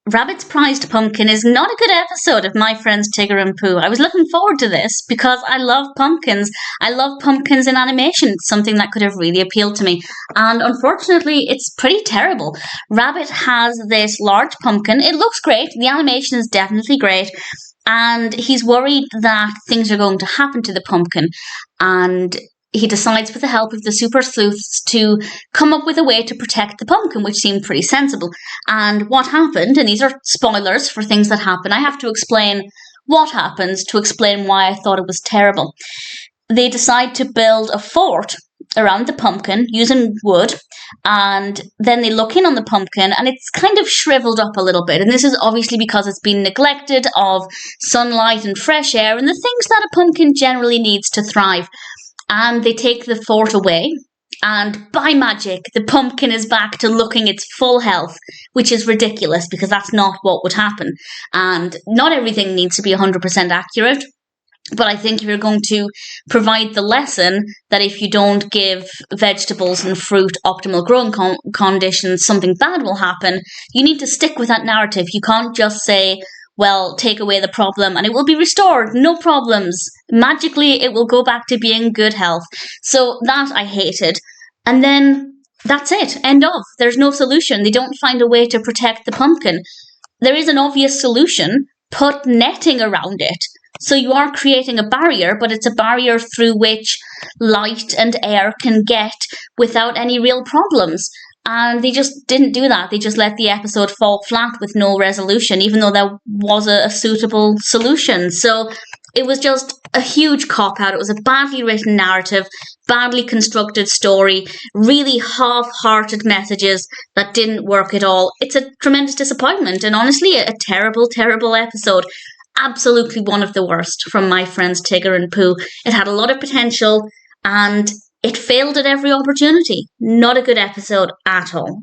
Rabbit's Prized Pumpkin is not a good episode of My Friends Tigger and Pooh. I was looking forward to this because I love pumpkins. I love pumpkins in animation. It's something that could have really appealed to me. And unfortunately, it's pretty terrible. Rabbit has this large pumpkin. It looks great. The animation is definitely great. And he's worried that things are going to happen to the pumpkin. And he decides, with the help of the super sleuths, to come up with a way to protect the pumpkin, which seemed pretty sensible. And what happened, and these are spoilers for things that happen, I have to explain what happens to explain why I thought it was terrible. They decide to build a fort around the pumpkin using wood, and then they look in on the pumpkin and it's kind of shriveled up a little bit. And this is obviously because it's been neglected of sunlight and fresh air and the things that a pumpkin generally needs to thrive. And they take the fort away, and by magic, the pumpkin is back to looking its full health, which is ridiculous because that's not what would happen. And not everything needs to be 100% accurate, but I think if you're going to provide the lesson that if you don't give vegetables and fruit optimal growing conditions, something bad will happen, you need to stick with that narrative. You can't just say, well, take away the problem and it will be restored, no problems. Magically, it will go back to being good health. So that I hated. And then that's it, end of. There's no solution. They don't find a way to protect the pumpkin. There is an obvious solution: put netting around it. So you are creating a barrier, but it's a barrier through which light and air can get without any real problems. And they just didn't do that. They just let the episode fall flat with no resolution, even though there was a suitable solution. So it was just a huge cop-out. It was a badly written narrative, badly constructed story, really half-hearted messages that didn't work at all. It's a tremendous disappointment, and honestly, a terrible, terrible episode. Absolutely one of the worst from My Friends Tigger and Pooh. It had a lot of potential, and it failed at every opportunity. Not a good episode at all.